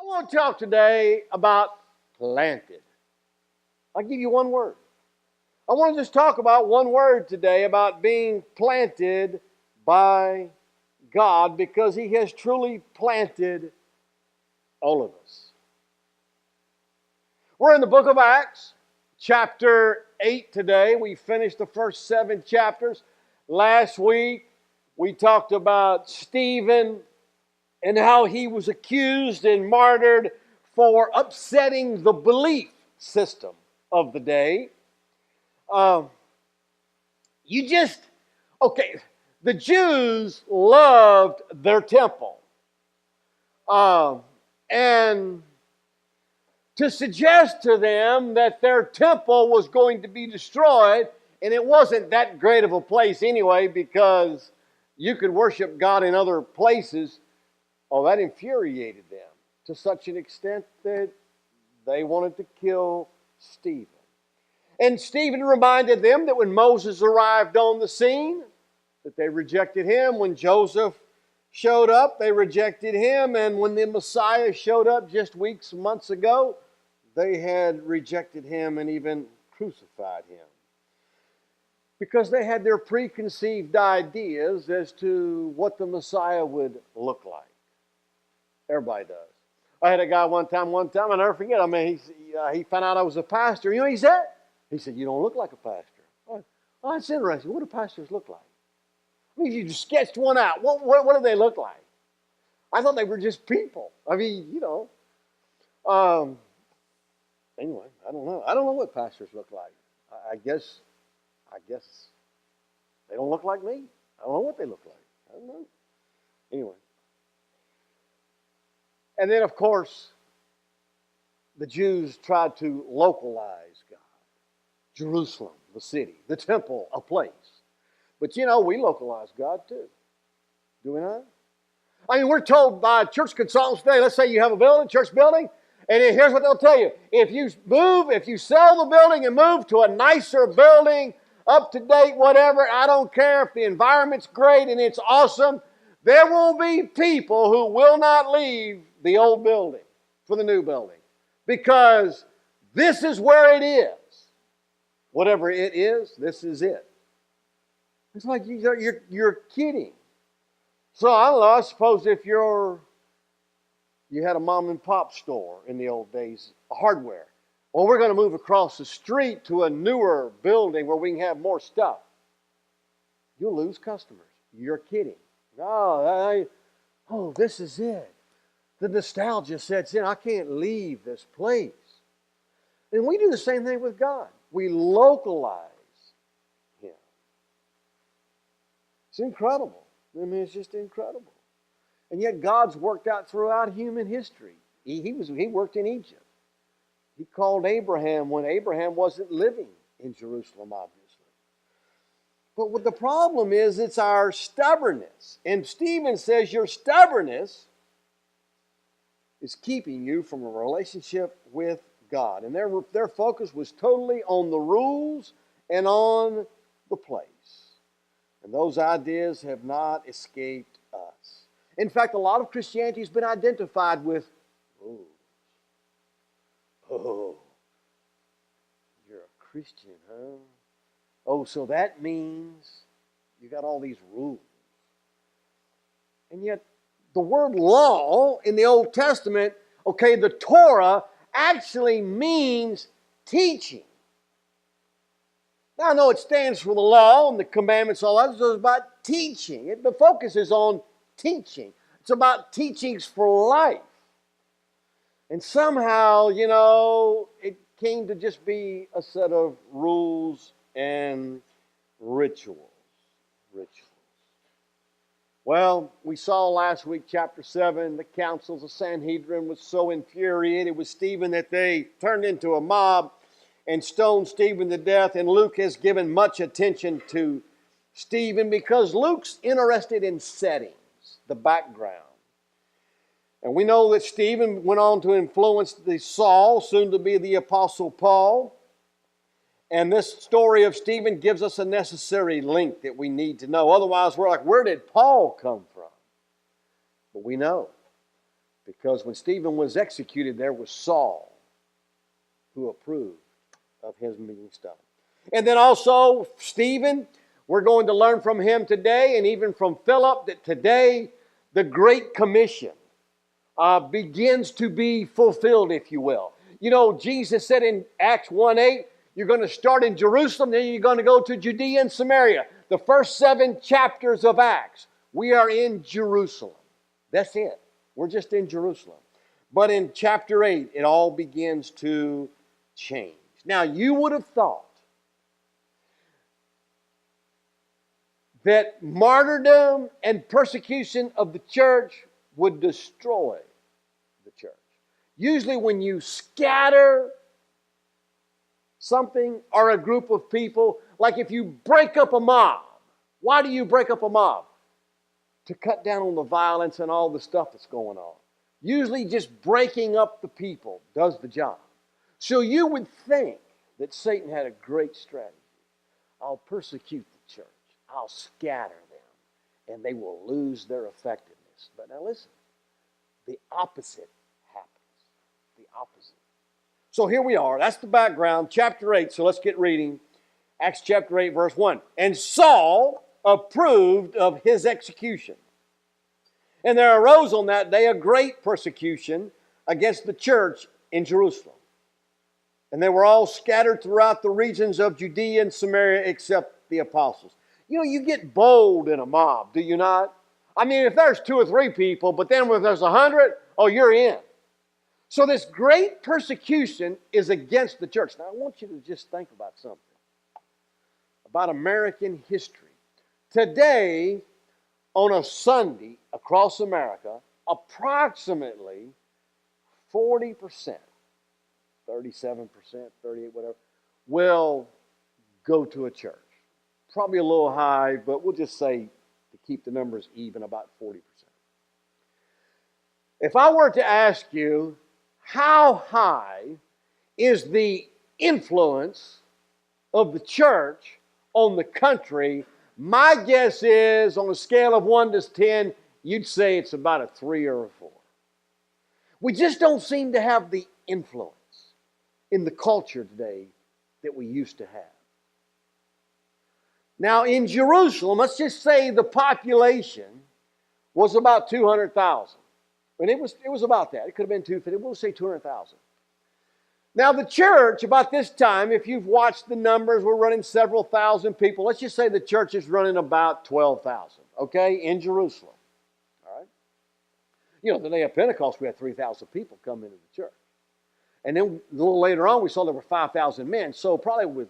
want to talk today about planted. I'll give you one word. I want to just talk about one word today about being planted by God because He has truly planted all of us. We're in the book of Acts, chapter 8 today. We finished the first 7 chapters. Last week, we talked about Stephen and how he was accused and martyred for upsetting the belief system of the day. The Jews loved their temple. And to suggest to them that their temple was going to be destroyed, and it wasn't that great of a place anyway because you could worship God in other places, that infuriated them to such an extent that they wanted to kill Stephen. And Stephen reminded them that when Moses arrived on the scene, that they rejected him. When Joseph showed up, they rejected him. And when the Messiah showed up just weeks, months ago, they had rejected him and even crucified him. Because they had their preconceived ideas as to what the Messiah would look like. Everybody does. I had a guy one time, I'll never forget. He found out I was a pastor. You know what he said? He said, "You don't look like a pastor." Oh, that's interesting. What do pastors look like? I mean, if you just sketched one out, what do they look like? I thought they were just people. Anyway, I don't know. I don't know what pastors look like. I guess they don't look like me. I don't know what they look like. I don't know. Anyway. And then, of course, the Jews tried to localize God. Jerusalem, the city, the temple, a place. But we localize God too. Do we not? I mean, we're told by church consultants today, let's say you have a building, church building, and here's what they'll tell you. If you sell the building and move to a nicer building, up to date, whatever, I don't care if the environment's great and it's awesome, there will be people who will not leave the old building for the new building because this is where it is. Whatever it is, this is it. It's like you're kidding. So I don't know, I suppose if you had a mom and pop store in the old days, a hardware. Well, we're going to move across the street to a newer building where we can have more stuff. You'll lose customers. You're kidding. No, this is it. The nostalgia sets in. I can't leave this place. And we do the same thing with God. We localize Him. It's incredible. I mean, it's just incredible. And yet God's worked out throughout human history. He worked in Egypt. He called Abraham when Abraham wasn't living in Jerusalem, obviously. But what the problem is, it's our stubbornness. And Stephen says your stubbornness is keeping you from a relationship with God. And their focus was totally on the rules and on the place. And those ideas have not escaped us. In fact, a lot of Christianity has been identified with rules. Oh, you're a Christian, huh? Oh, so that means you got all these rules. And yet, the word law in the Old Testament, the Torah, actually means teaching. Now, I know it stands for the law and the commandments, all that. So it's about teaching. The focus is on teaching. It's about teachings for life. And somehow, it came to just be a set of rules and rituals. Well, we saw last week, chapter 7, the councils of Sanhedrin was so infuriated with Stephen that they turned into a mob and stoned Stephen to death. And Luke has given much attention to Stephen because Luke's interested in settings, the background. And we know that Stephen went on to influence the Saul, soon to be the Apostle Paul. And this story of Stephen gives us a necessary link that we need to know. Otherwise, we're like, where did Paul come from? But we know Because when Stephen was executed, there was Saul who approved of his being stoned. And then also Stephen, we're going to learn from him today, and even from Philip, that today the Great Commission begins to be fulfilled, if you will. You know, Jesus said in Acts 1:8, you're going to start in Jerusalem, then you're going to go to Judea and Samaria. The first 7 chapters of Acts, we are in Jerusalem. That's it. We're just in Jerusalem. But in chapter 8, it all begins to change. Now, you would have thought that martyrdom and persecution of the church would destroy the church. Usually when you scatter something or a group of people, like if you break up a mob, why do you break up a mob? To cut down on the violence and all the stuff that's going on. Usually just breaking up the people does the job. So you would think that Satan had a great strategy. I'll persecute the church. I'll scatter them, and they will lose their effectiveness. But now listen, the opposite happens. The opposite. So here we are. That's the background, chapter 8. So let's get reading. Acts chapter 8, verse 1. And Saul approved of his execution. And there arose on that day a great persecution against the church in Jerusalem. And they were all scattered throughout the regions of Judea and Samaria except the apostles. You know, you get bold in a mob, do you not? I mean, if there's 2 or 3 people, but then when there's 100, oh, you're in. So this great persecution is against the church. Now, I want you to just think about something. About American history. Today, on a Sunday across America, approximately 40%, 37%, 38%, whatever, will go to a church. Probably a little high, but we'll just say, to keep the numbers even, about 40%. If I were to ask you, how high is the influence of the church on the country, my guess is, on a scale of 1 to 10, you'd say it's about a 3 or a 4. We just don't seem to have the influence in the culture today that we used to have. Now, in Jerusalem, let's just say the population was about 200,000. And it was about that. It could have been 250. We'll say 200,000. Now, the church, about this time, if you've watched the numbers, we're running several thousand people. Let's just say the church is running about 12,000, okay, in Jerusalem. All right? You know, the day of Pentecost, we had 3,000 people come into the church. And then a little later on, we saw there were 5,000 men. So probably with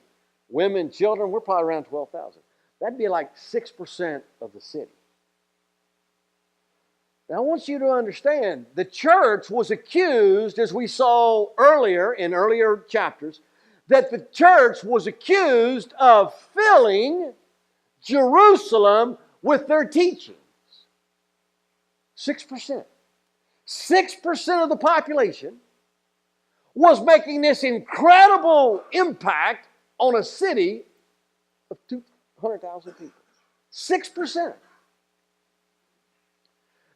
women, children, we're probably around 12,000. That'd be like 6% of the city. Now, I want you to understand, the church was accused, as we saw earlier in earlier chapters, that the church was accused of filling Jerusalem with their teachings. 6%. 6% of the population was making this incredible impact on a city of 200,000 people. 6%.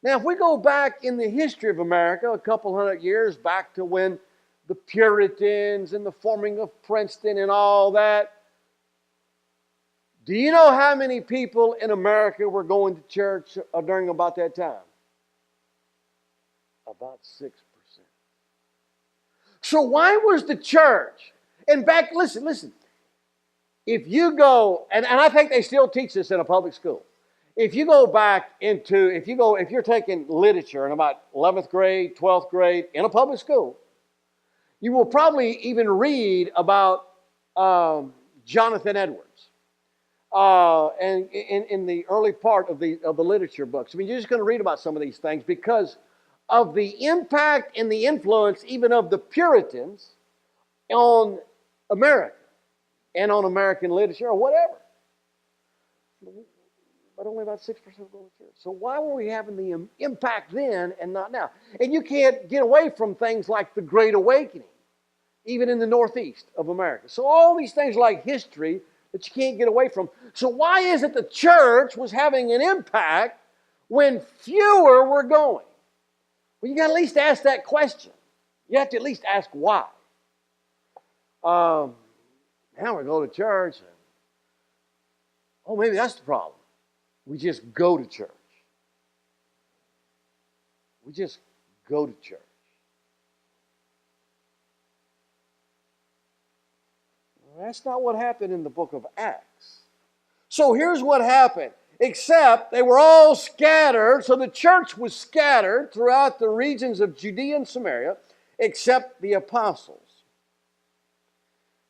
Now, if we go back in the history of America, a couple hundred years back to when the Puritans and the forming of Princeton and all that, do you know how many people in America were going to church during about that time? About 6%. So why was the church, in fact, listen, if you go, and I think they still teach this in a public school, if you go back into, if you're taking literature in about 11th grade, 12th grade, in a public school, you will probably even read about Jonathan Edwards. And in the early part of the literature books. I mean, you're just going to read about some of these things because of the impact and the influence even of the Puritans on America and on American literature or whatever. But only about 6% go to church. So why were we having the impact then and not now? And you can't get away from things like the Great Awakening, even in the Northeast of America. So all these things like history that you can't get away from. So why is it the church was having an impact when fewer were going? Well, you got to at least ask that question. You have to at least ask why. Now we go to church, and oh, maybe that's the problem. We just go to church. We just go to church. Well, that's not what happened in the book of Acts. So here's what happened. Except they were all scattered, so the church was scattered throughout the regions of Judea and Samaria, except the apostles.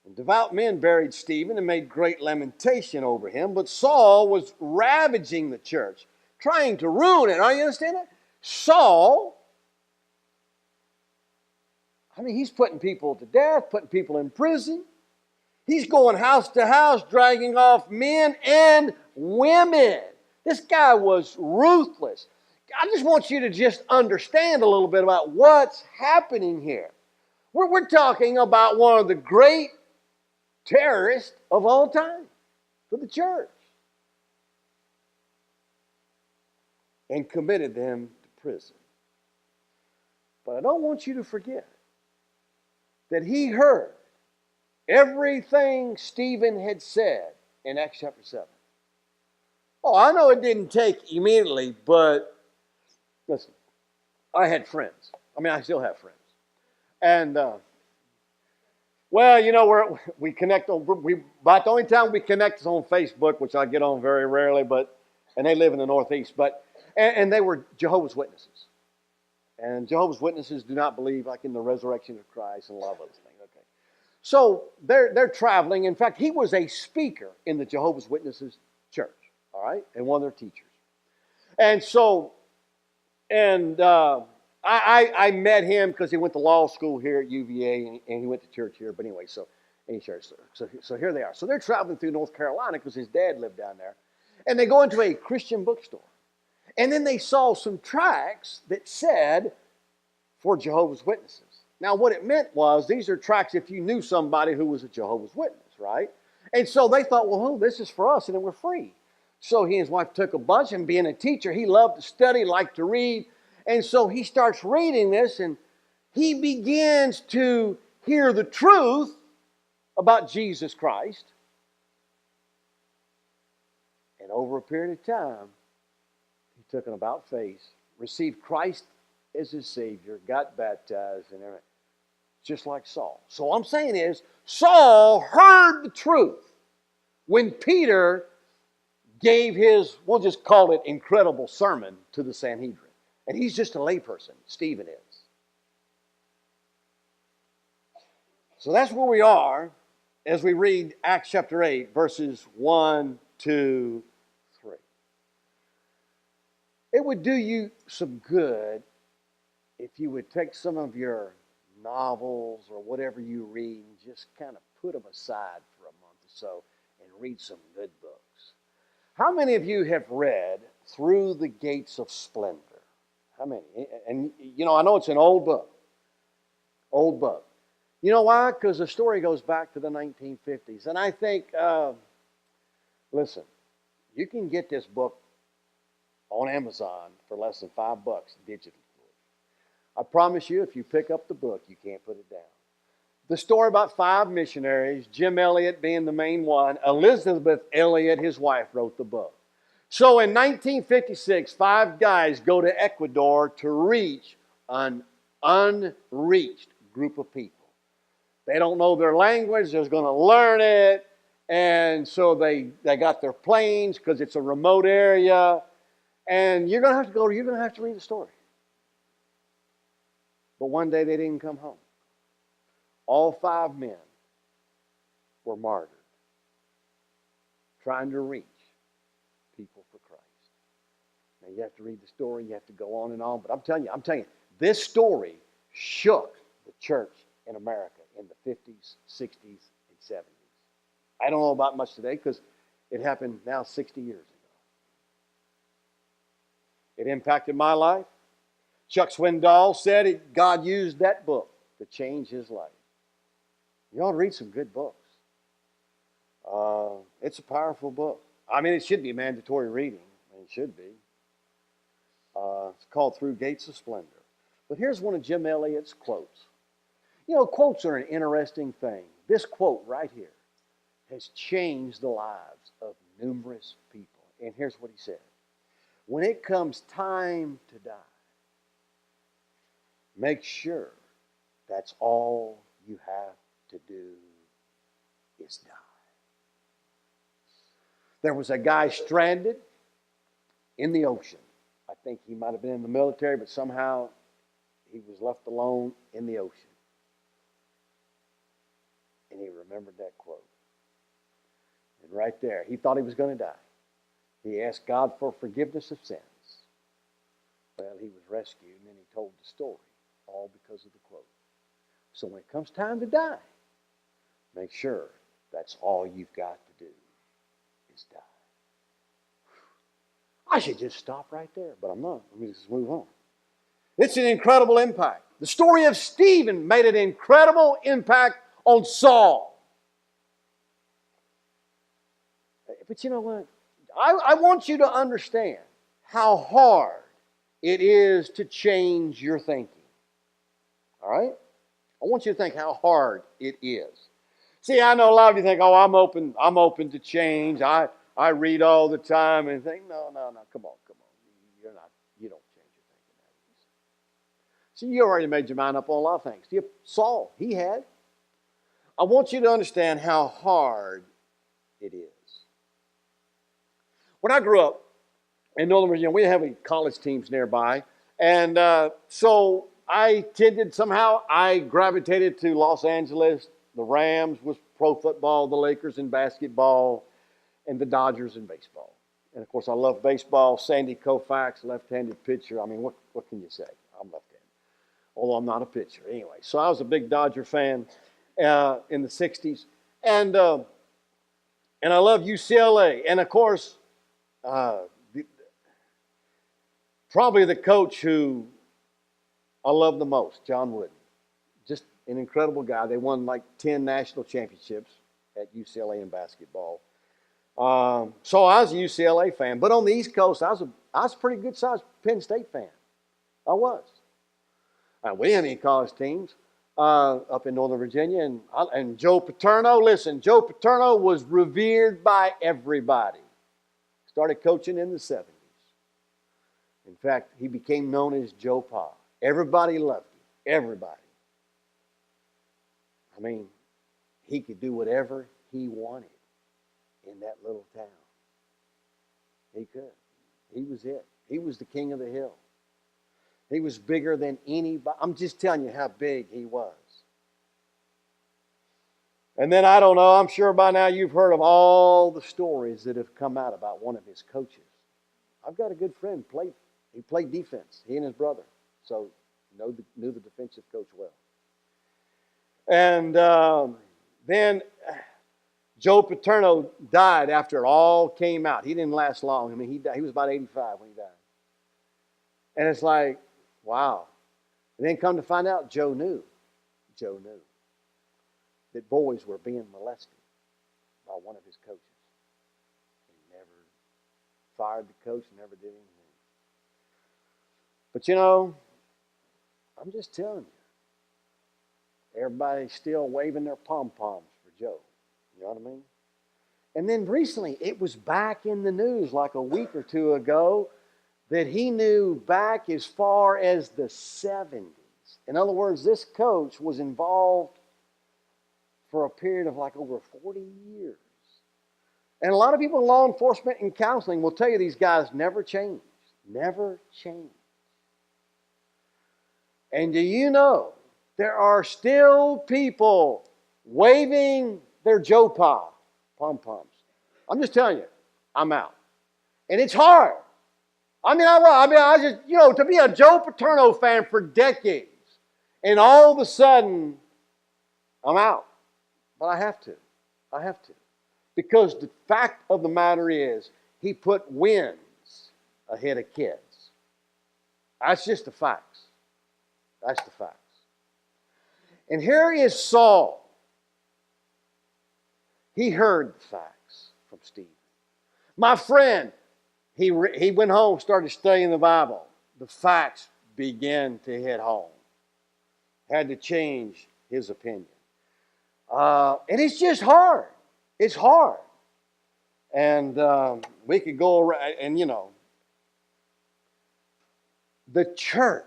And devout men buried Stephen and made great lamentation over him, but Saul was ravaging the church, trying to ruin it. Are you understand it? Saul, he's putting people to death, putting people in prison. He's going house to house, dragging off men and women. This guy was ruthless. I just want you to just understand a little bit about what's happening here. We're talking about one of the great terrorists of all time for the church. And committed them to prison. But I don't want you to forget that he heard everything Stephen had said in Acts chapter 7. Oh, I know it didn't take immediately, but listen, I had friends. I still have friends. And, we connect on, about the only time we connect is on Facebook, which I get on very rarely, and they live in the Northeast, and they were Jehovah's Witnesses. And Jehovah's Witnesses do not believe in the resurrection of Christ and a lot of other things. Okay. So they're traveling. In fact, he was a speaker in the Jehovah's Witnesses church, all right, and one of their teachers. And so, I met him because he went to law school here at UVA and he went to church here. But anyway, so here they are. So they're traveling through North Carolina because his dad lived down there. And they go into a Christian bookstore. And then they saw some tracts that said, for Jehovah's Witnesses. Now, what it meant was, these are tracts if you knew somebody who was a Jehovah's Witness, right? And so they thought, well, this is for us, and then we're free. So he and his wife took a bunch, and being a teacher, he loved to study, liked to read. And so he starts reading this, and he begins to hear the truth about Jesus Christ. And over a period of time, he took an about face, received Christ as his Savior, got baptized, and everything. Just like Saul. So what I'm saying is, Saul heard the truth when Peter gave his, we'll just call it, incredible sermon to the Sanhedrin. And he's just a layperson. Stephen is. So that's where we are as we read Acts chapter 8, verses 1, 2, 3. It would do you some good if you would take some of your novels or whatever you read and just kind of put them aside for a month or so and read some good books. How many of you have read Through the Gates of Splendor? How many? And, I know it's an old book. Old book. You know why? Because the story goes back to the 1950s. And I think, listen, you can get this book on Amazon for less than $5 digitally. I promise you, if you pick up the book, you can't put it down. The story about 5 missionaries, Jim Elliot being the main one. Elizabeth Elliot, his wife, wrote the book. So in 1956, 5 guys go to Ecuador to reach an unreached group of people. They don't know their language. They're going to learn it. And so they got their planes because it's a remote area. And you're going to have to go. You're going to have to read the story. But one day they didn't come home. All 5 men were martyred, trying to reach people for Christ. Now you have to read the story, you have to go on and on, but I'm telling you, this story shook the church in America in the 50s, 60s, and 70s. I don't know about much today because it happened now 60 years ago. It impacted my life. Chuck Swindoll said God used that book to change his life. You ought to read some good books. It's a powerful book. It should be mandatory reading. It should be. It's called Through Gates of Splendor. But here's one of Jim Elliot's quotes. You know, quotes are an interesting thing. This quote right here has changed the lives of numerous people. And here's what he said. When it comes time to die, make sure that's all you have to do is die. There was a guy stranded in the ocean. I think he might have been in the military, but somehow he was left alone in the ocean. And he remembered that quote. And right there, he thought he was going to die. He asked God for forgiveness of sins. Well, he was rescued, and then he told the story, all because of the quote. So when it comes time to die, make sure that's all you've got to do is die. I should just stop right there, but I'm not. Let me just move on. It's an incredible impact. The story of Stephen made an incredible impact on Saul. But you know what? I want you to understand how hard it is to change your thinking. All right? I want you to think how hard it is. See, I know a lot of you think, oh, I'm open to change. I read all the time and think, no, come on. You don't change your thinking that easy. See, you already made your mind up on a lot of things. Saul, he had. I want you to understand how hard it is. When I grew up in Northern Virginia, we didn't have any college teams nearby. And so I gravitated to Los Angeles. The Rams was pro football, the Lakers in basketball, and the Dodgers in baseball. And, of course, I love baseball. Sandy Koufax, left-handed pitcher. I mean, what can you say? I'm left-handed, although I'm not a pitcher. Anyway, so I was a big Dodger fan in the 60s. And I love UCLA. And, of course, probably the coach who I love the most, John Wooden. Just an incredible guy. They won like 10 national championships at UCLA in basketball. So I was a UCLA fan. But on the East Coast, I was a pretty good-sized Penn State fan. I was. We didn't have any college teams up in Northern Virginia. And Joe Paterno, listen, Joe Paterno was revered by everybody. Started coaching in the 70s. In fact, he became known as Joe Pa. Everybody loved him. Everybody. I mean, he could do whatever he wanted in that little town. He could. He was it. He was the king of the hill. He was bigger than anybody. I'm just telling you how big he was. And then, I don't know, I'm sure by now you've heard of all the stories that have come out about one of his coaches. I've got a good friend, he played defense, he and his brother. So knew the defensive coach well. And then Joe Paterno died after it all came out. He didn't last long. I mean, he was about 85 when he died. And it's like, wow. And then come to find out, Joe knew that boys were being molested by one of his coaches. He never fired the coach, never did anything. But you know, I'm just telling you, everybody's still waving their pom-poms for Joe. You know what I mean? And then recently, it was back in the news like a week or two ago that he knew back as far as the 70s. In other words, this coach was involved for a period of like over 40 years. And a lot of people in law enforcement and counseling will tell you these guys never changed. Never changed. And do you know, there are still people waving their Joe Pa pom-poms. I'm just telling you, I'm out. And it's hard. I just, you know, to be a Joe Paterno fan for decades, and all of a sudden, I'm out. But I have to. Because the fact of the matter is, he put wins ahead of kids. That's just the facts. That's the facts. And here is Saul. He heard the facts from Stephen. My friend, he went home, started studying the Bible. The facts began to hit home. Had to change his opinion. And it's just hard. It's hard. And we could go around, and you know, the church,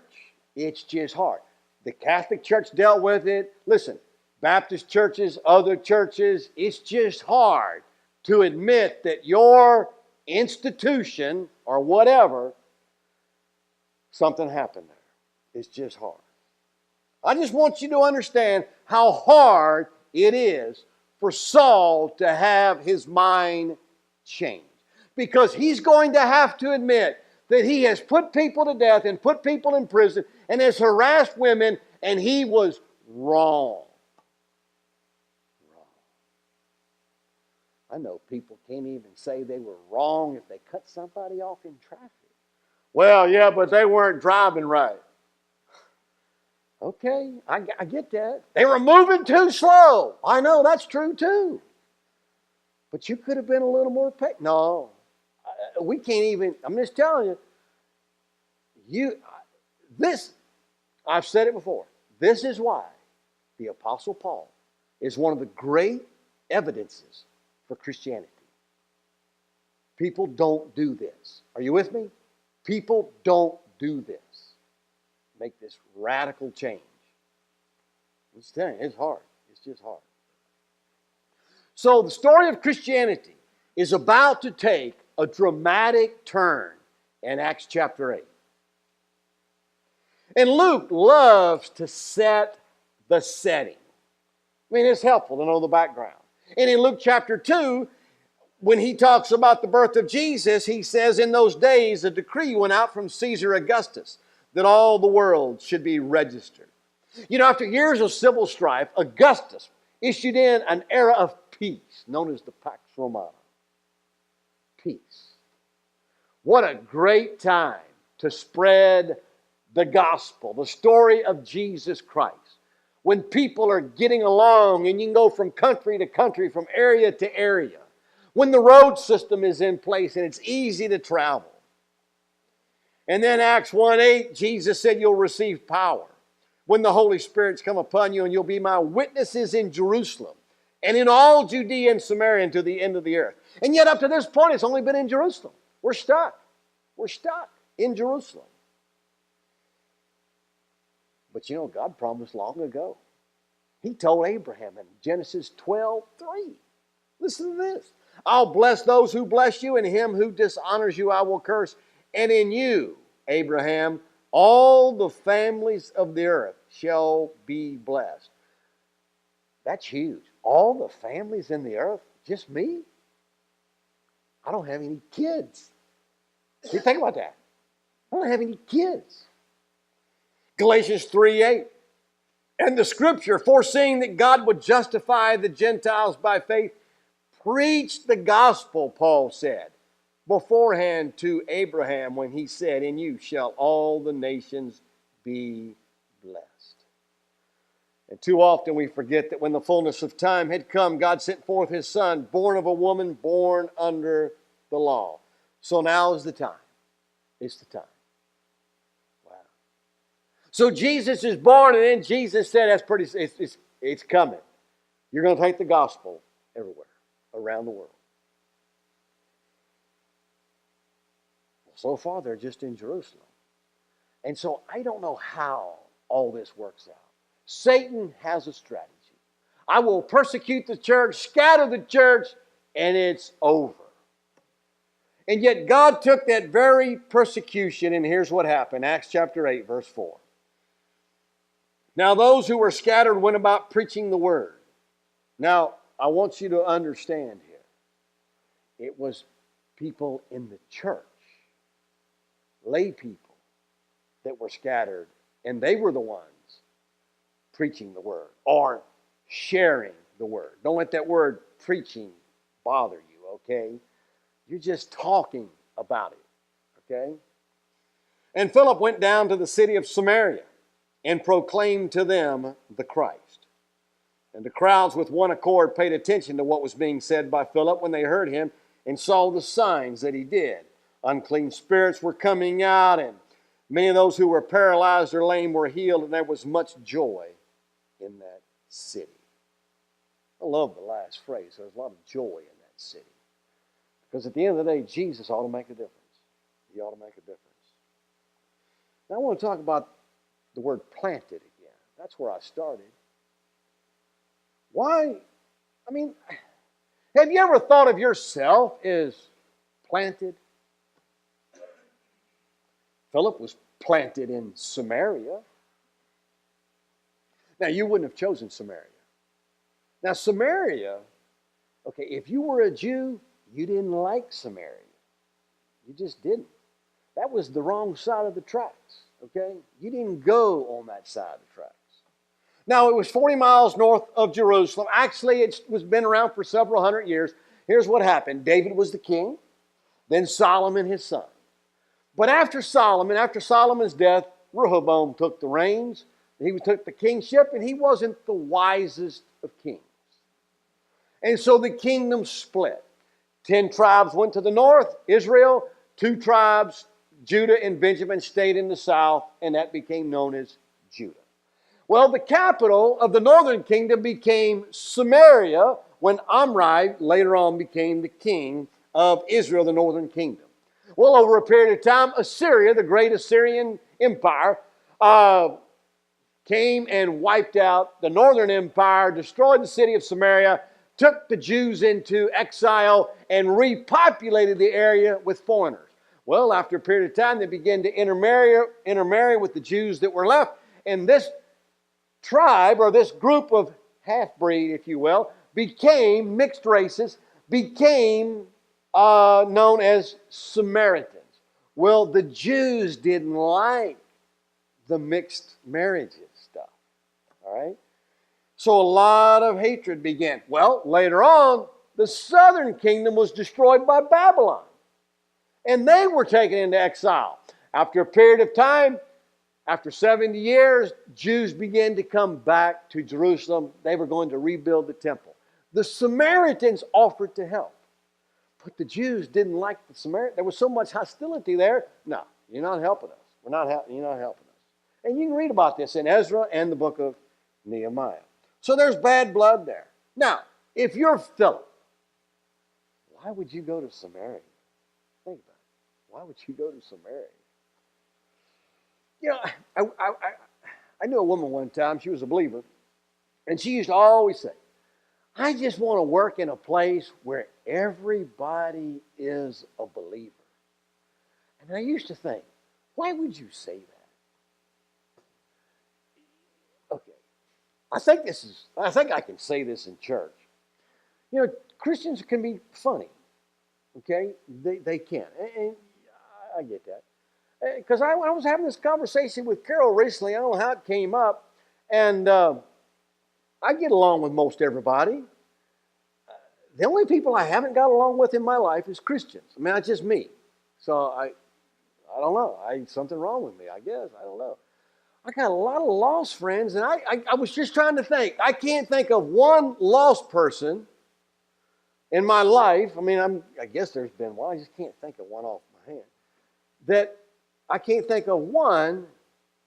it's just hard. The Catholic Church dealt with it. Listen, Baptist churches, other churches, it's just hard to admit that your institution or whatever, something happened there. It's just hard. I just want you to understand how hard it is for Saul to have his mind changed. Because he's going to have to admit that he has put people to death and put people in prison and has harassed women, and he was wrong. I know people can't even say they were wrong if they cut somebody off in traffic. Well, yeah, but they weren't driving right. Okay, I get that. They were moving too slow. I know, that's true too. But you could have been a little more patient. No, we can't even, I'm just telling you, I've said it before. This is why the Apostle Paul is one of the great evidences for Christianity. People don't do this. Are you with me? People don't do this. Make this radical change. I'm just telling you, it's hard. It's just hard. So the story of Christianity is about to take a dramatic turn in Acts chapter 8. And Luke loves to set the setting. I mean, it's helpful to know the background. And in Luke chapter 2, when he talks about the birth of Jesus, he says, in those days a decree went out from Caesar Augustus that all the world should be registered. You know, after years of civil strife, Augustus issued in an era of peace, known as the Pax Romana. Peace. What a great time to spread the gospel, the story of Jesus Christ. When people are getting along and you can go from country to country, from area to area. When the road system is in place and it's easy to travel. And then Acts 1:8, Jesus said you'll receive power when the Holy Spirit's come upon you, and you'll be my witnesses in Jerusalem and in all Judea and Samaria and to the end of the earth. And yet up to this point, it's only been in Jerusalem. We're stuck. We're stuck in Jerusalem. But you know, God promised long ago. He told Abraham in Genesis 12:3. Listen to this. I'll bless those who bless you, and him who dishonors you I will curse. And in you, Abraham, all the families of the earth shall be blessed. That's huge. All the families in the earth? Just me? I don't have any kids. See, think about that. I don't have any kids. Galatians 3:8. And the scripture, foreseeing that God would justify the Gentiles by faith, preached the gospel, Paul said, beforehand to Abraham when he said, in you shall all the nations be blessed. And too often we forget that when the fullness of time had come, God sent forth his son, born of a woman, born under the law. So now is the time. It's the time. Wow. So Jesus is born, and then Jesus said, it's coming. You're going to take the gospel everywhere, around the world. So far, they're just in Jerusalem. And so I don't know how all this works out. Satan has a strategy. I will persecute the church, scatter the church, and it's over. And yet God took that very persecution, and here's what happened. Acts chapter 8, verse 4. Now those who were scattered went about preaching the word. Now, I want you to understand here. It was people in the church, lay people, that were scattered, and they were the ones preaching the word or sharing the word. Don't let that word preaching bother you, okay? You're just talking about it, okay? And Philip went down to the city of Samaria and proclaimed to them the Christ. And the crowds with one accord paid attention to what was being said by Philip when they heard him and saw the signs that he did. Unclean spirits were coming out, and Many of those who were paralyzed or lame were healed, and there was much joy in that city. I love the last phrase. There's a lot of joy in that city. Because at the end of the day, Jesus ought to make a difference. He ought to make a difference. Now I want to talk about the word planted again. That's where I started. Why? I mean, have you ever thought of yourself as planted? Philip was planted in Samaria. Now, you wouldn't have chosen Samaria. Now, Samaria, okay, if you were a Jew, you didn't like Samaria. You just didn't. That was the wrong side of the tracks, okay? You didn't go on that side of the tracks. Now, it was 40 miles north of Jerusalem. Actually, it was been around for several hundred years. Here's what happened. David was the king, then Solomon his son. But after Solomon's death, Rehoboam took the reins. He took the kingship, and he wasn't the wisest of kings. And so the kingdom split. 10 tribes went to the north, Israel. 2 tribes, Judah and Benjamin, stayed in the south, and that became known as Judah. Well, the capital of the northern kingdom became Samaria when Omri later on became the king of Israel, the northern kingdom. Well, over a period of time, Assyria, the great Assyrian empire, came and wiped out the northern empire, destroyed the city of Samaria, took the Jews into exile, and repopulated the area with foreigners. Well, after a period of time, they began to intermarry with the Jews that were left, and this tribe, or this group of half-breed, if you will, became mixed races, became known as Samaritans. Well, the Jews didn't like the mixed marriages stuff, all right? So a lot of hatred began. Well, later on, the southern kingdom was destroyed by Babylon, and they were taken into exile. After a period of time, after 70 years, Jews began to come back to Jerusalem. They were going to rebuild the temple. The Samaritans offered to help. But the Jews didn't like the Samaritans. There was so much hostility there. No, you're not helping us. You're not helping us. And you can read about this in Ezra and the book of Nehemiah. So there's bad blood there. Now, if you're Philip, why would you go to Samaria? Think about it. Why would you go to Samaria? You know, I knew a woman one time. She was a believer. And she used to always say, I just want to work in a place where everybody is a believer. And I used to think, why would you say that? Okay. I think I can say this in church. You know, Christians can be funny. Okay? They can. And I get that. Because I was having this conversation with Carol recently. I don't know how it came up. And I get along with most everybody. The only people I haven't got along with in my life is Christians. I mean, that's just me. So I don't know. Something wrong with me, I guess. I don't know. I got a lot of lost friends, and I was just trying to think. I can't think of one lost person in my life. I mean, I guess there's been one. I just can't think of one off my hand. That I can't think of one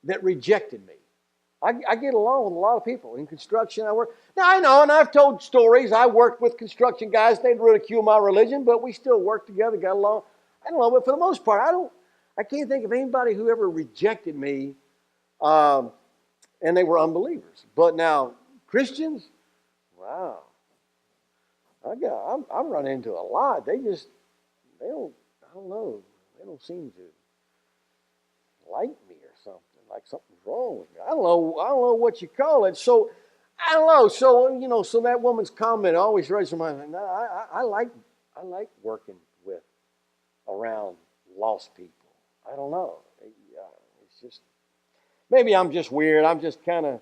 that rejected me. I get along with a lot of people. In construction, I work. Now, I know, and I've told stories. I worked with construction guys. They'd ridicule my religion, but we still worked together, got along. I don't know, but for the most part, I can't think of anybody who ever rejected me, and they were unbelievers. But now, Christians, wow. I'm running into a lot. I don't know. They don't seem to like me or something. Like something's wrong with me. I don't know what you call it. So I don't know. So so that woman's comment always raises my mind. No, I like working around lost people. I don't know. It's just maybe I'm just weird. I'm just kind of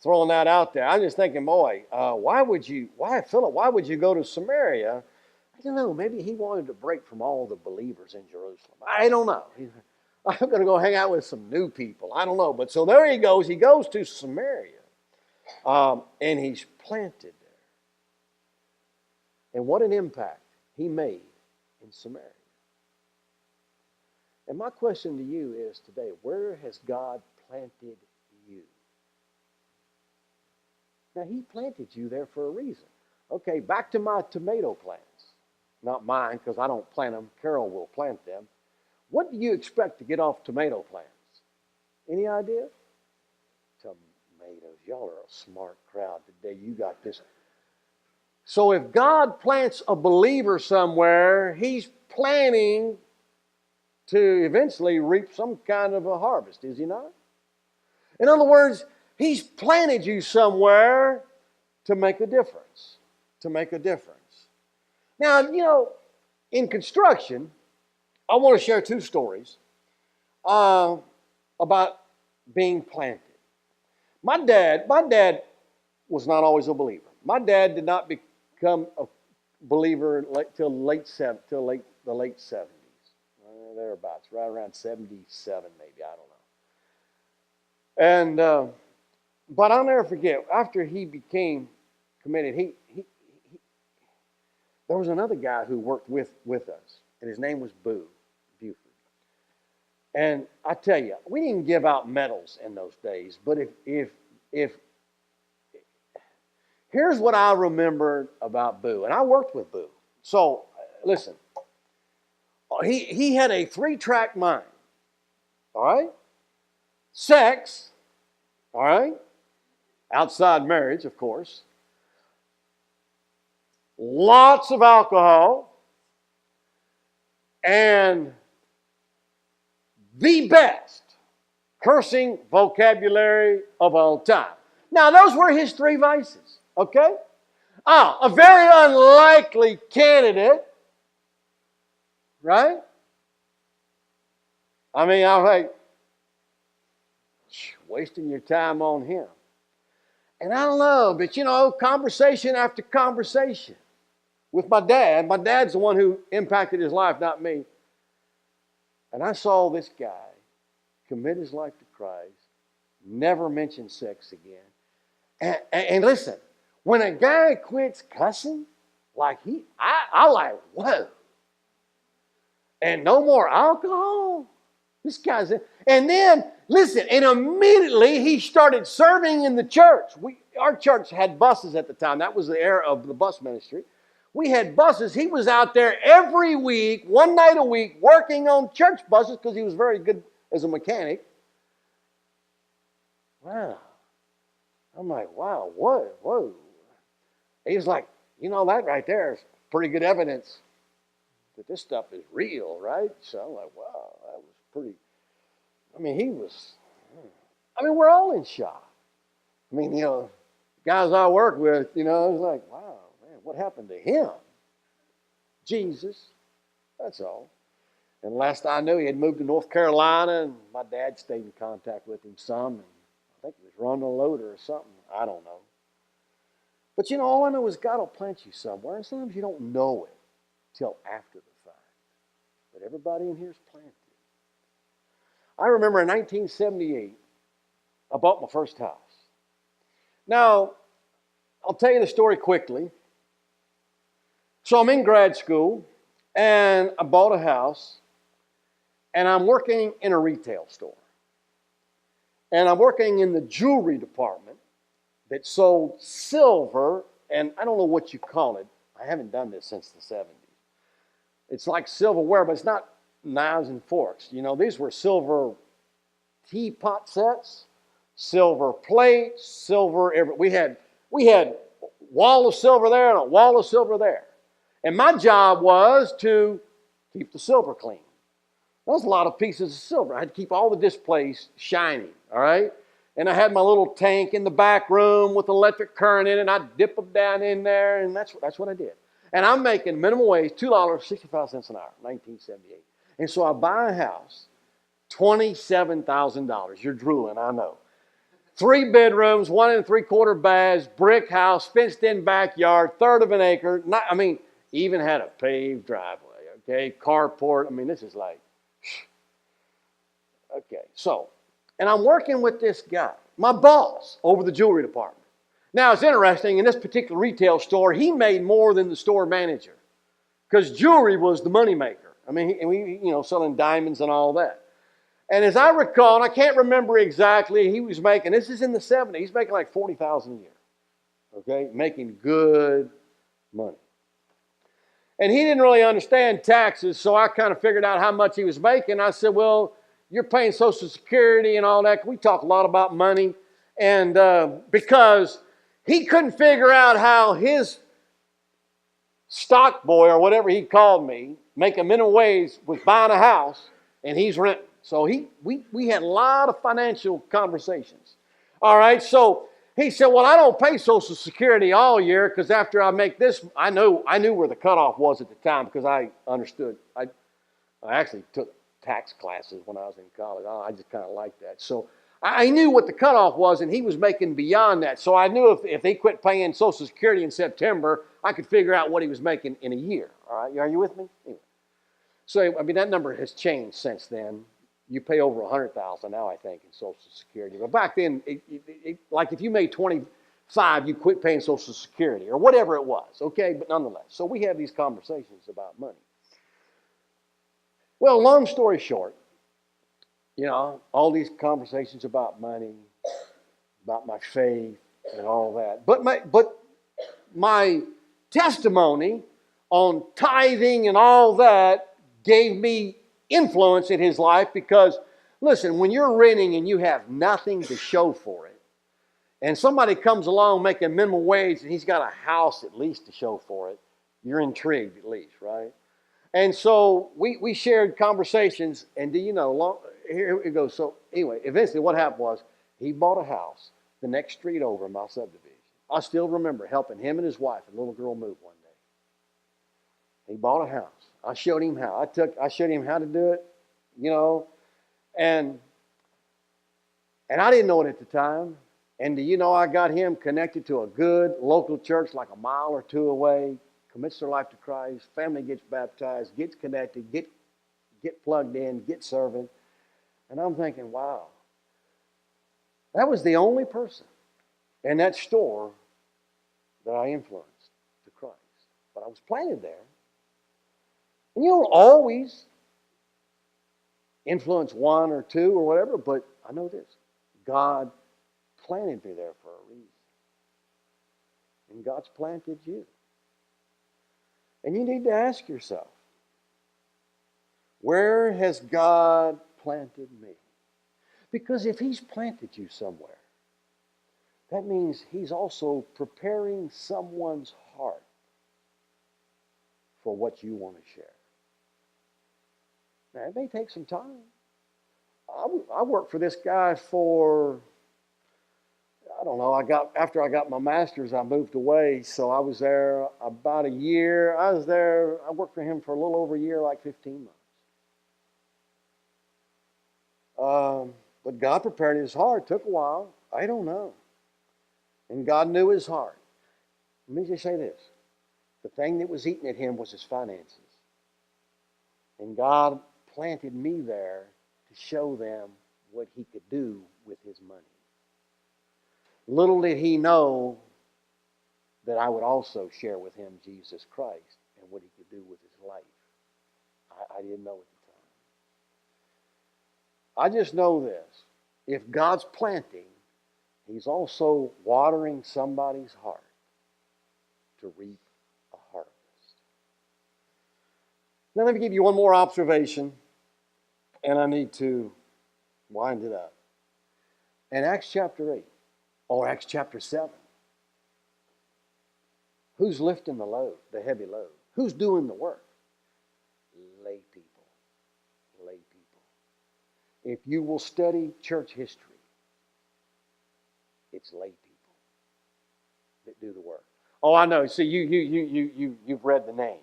throwing that out there. I'm just thinking, boy, why would you go to Samaria? I don't know. Maybe he wanted to break from all the believers in Jerusalem. I don't know. I'm going to go hang out with some new people. I don't know. But so there he goes. He goes to Samaria. And he's planted there. And what an impact he made in Samaria. And my question to you is today, where has God planted you? Now, he planted you there for a reason. Okay, back to my tomato plants. Not mine, because I don't plant them. Carol will plant them. What do you expect to get off tomato plants? Any idea? Tomatoes. Y'all are a smart crowd today. You got this. So if God plants a believer somewhere, he's planning to eventually reap some kind of a harvest, is he not? In other words, he's planted you somewhere to make a difference. To make a difference. Now, in construction, I want to share two stories about being planted. My dad was not always a believer. My dad did not become a believer till the late 70s, thereabouts, right around 77, maybe, I don't know. And but I'll never forget, after he became committed, there was another guy who worked with us, and his name was Buford. And I tell you, we didn't give out medals in those days, but if here's what I remembered about Boo, and I worked with Boo. So listen, he had a 3-track mind. All right, sex. All right, outside marriage, of course. Lots of alcohol, and the best cursing vocabulary of all time. Now, those were his 3 vices, okay? A very unlikely candidate, right? I mean, I'm like, wasting your time on him. And I don't know, but conversation after conversation with my dad. My dad's the one who impacted his life, not me. And I saw this guy commit his life to Christ, never mention sex again. And listen, when a guy quits cussing, I like, whoa. And no more alcohol. This guy's in. And then, listen, and immediately he started serving in the church. Our church had buses at the time. That was the era of the bus ministry. We had buses. He was out there every week, one night a week, working on church buses because he was very good as a mechanic. Wow. I'm like, wow, whoa. He was like, that right there is pretty good evidence that this stuff is real, right? So I'm like, wow, that was pretty. We're all in shock. Guys I work with, it was like, wow, man, what happened to him? Jesus, that's all. And last I knew, he had moved to North Carolina, and my dad stayed in contact with him some, and I think he was running a loader or something. I don't know. But all I know is God will plant you somewhere, and sometimes you don't know it till after the fact. But everybody in here is planted. I remember in 1978, I bought my first house. Now, I'll tell you the story quickly. So I'm in grad school, and I bought a house, and I'm working in a retail store. And I'm working in the jewelry department that sold silver, and I don't know what you call it. I haven't done this since the 70s. It's like silverware, but it's not knives and forks. These were silver teapot sets, silver plates, silver. We had wall of silver there and a wall of silver there. And my job was to keep the silver clean. That was a lot of pieces of silver. I had to keep all the displays shining, all right? And I had my little tank in the back room with electric current in it, and I'd dip them down in there, and that's what I did. And I'm making minimum wage, $2.65 an hour, 1978. And so I buy a house, $27,000. You're drooling, I know. 3 bedrooms, 1 3/4 baths, brick house, fenced-in backyard, 1/3 of an acre. Even had a paved driveway, okay? Carport. This is like, okay. So, and I'm working with this guy, my boss, over the jewelry department. Now, it's interesting, in this particular retail store, he made more than the store manager because jewelry was the moneymaker, I mean, selling diamonds and all that. And as I recall, and I can't remember exactly, he was making, this is in the 70s, he's making like $40,000 a year. Okay? Making good money. And he didn't really understand taxes, so I kind of figured out how much he was making. I said, well, you're paying Social Security and all that. We talk a lot about money. And because he couldn't figure out how his stock boy, or whatever he called me, making minimum wage, was buying a house, and he's renting. So we had a lot of financial conversations. All right, so he said, well, I don't pay Social Security all year because after I make this, I knew where the cutoff was at the time because I understood. I actually took tax classes when I was in college. I just kind of liked that. So I knew what the cutoff was, and he was making beyond that. So I knew if he quit paying Social Security in September, I could figure out what he was making in a year. All right, are you with me? Anyway. So, I mean, that number has changed since then. You pay over $100,000 now, I think, in Social Security. But back then, like if you made 25, you quit paying Social Security or whatever it was, okay? But nonetheless, so we have these conversations about money. Well, long story short, all these conversations about money, about my faith and all that. But my testimony on tithing and all that gave me influence in his life because, listen, when you're renting and you have nothing to show for it, and somebody comes along making minimum wage and he's got a house at least to show for it, you're intrigued at least, right? And so we shared conversations, and do you know, here it goes. So anyway, eventually what happened was he bought a house the next street over in my subdivision. I still remember helping him and his wife and little girl move one day. He bought a house. I showed him how. I showed him how to do it, and I didn't know it at the time. And do you know I got him connected to a good local church like a mile or two away, commits their life to Christ, family gets baptized, gets connected, get plugged in, get serving. And I'm thinking, wow, that was the only person in that store that I influenced to Christ. But I was planted there. And you don't always influence one or two or whatever, but I know this. God planted me there for a reason. And God's planted you. And you need to ask yourself, where has God planted me? Because if He's planted you somewhere, that means He's also preparing someone's heart for what you want to share. Now, it may take some time. I worked for this guy for, I don't know, after I got my master's, I moved away, so I was there about a year. I worked for him for a little over a year, like 15 months. But God prepared his heart. It took a while. I don't know. And God knew his heart. Let me just say this. The thing that was eating at him was his finances. And God planted me there to show them what he could do with his money. Little did he know that I would also share with him Jesus Christ and what he could do with his life. I didn't know at the time. I just know this. If God's planting, he's also watering somebody's heart to reap a harvest. Now let me give you one more observation, and I need to wind it up. In Acts chapter 8, or Acts chapter 7, who's lifting the load, the heavy load? Who's doing the work? Lay people. Lay people. If you will study church history, it's lay people that do the work. Oh, I know. See, you've read the name.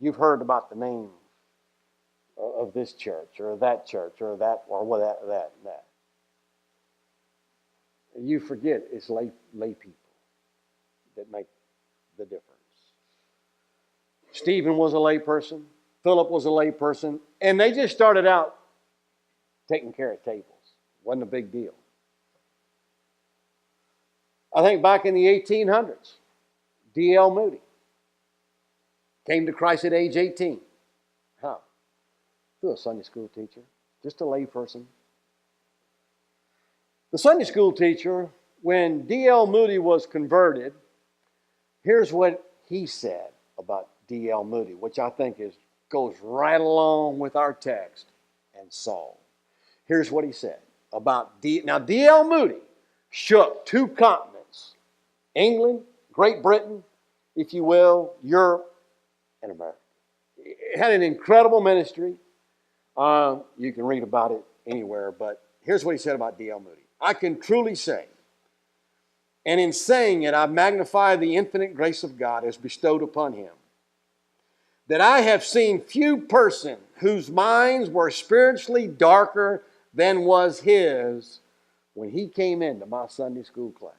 You've heard about the name of this church or that church or that or what that. You forget it's lay people that make the difference. Stephen was a lay person. Philip was a lay person. And they just started out taking care of tables. Wasn't a big deal. I think back in the 1800s, D.L. Moody came to Christ at age 18. How? through a Sunday school teacher, just a lay person. The Sunday school teacher, when D.L. Moody was converted, here's what he said about D.L. Moody, which I think goes right along with our text and Saul. Here's what he said about D.L. Moody shook two continents, England, Great Britain, if you will, Europe, and America. It had an incredible ministry. You can read about it anywhere, but here's what he said about D.L. Moody. I can truly say, and in saying it, I magnify the infinite grace of God as bestowed upon him, that I have seen few persons whose minds were spiritually darker than was his when he came into my Sunday school class.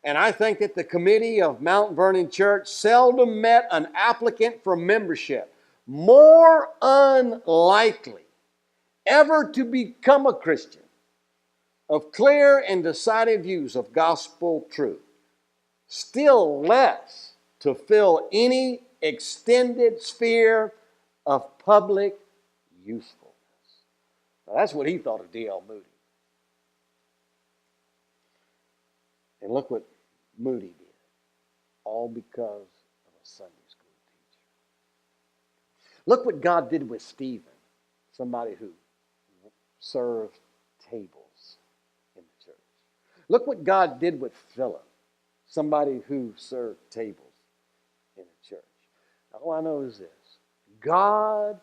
And I think that the committee of Mount Vernon Church seldom met an applicant for membership more unlikely ever to become a Christian of clear and decided views of gospel truth, still less to fill any extended sphere of public usefulness. Now, that's what he thought of D.L. Moody. And look what Moody did, all because of a Sunday school teacher. Look what God did with Stephen, somebody who served tables in the church. Look what God did with Philip, somebody who served tables in the church. Now, all I know is this: God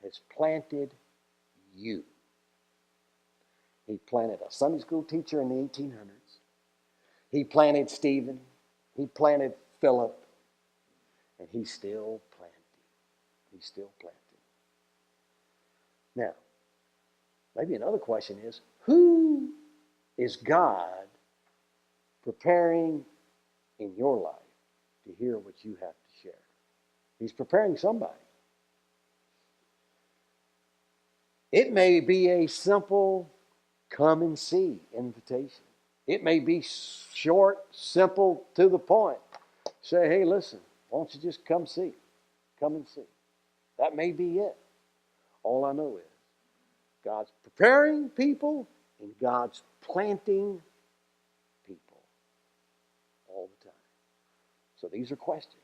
has planted you. He planted a Sunday school teacher in the 1800s. He planted Stephen. He planted Philip. And he's still planting. He's still planting. Now, maybe another question is, who is God preparing in your life to hear what you have to share? He's preparing somebody. It may be a simple come and see invitation. It may be short, simple, to the point. Say, hey, listen, why don't you just come see? Come and see. That may be it. All I know is God's preparing people and God's planting people all the time. So these are questions.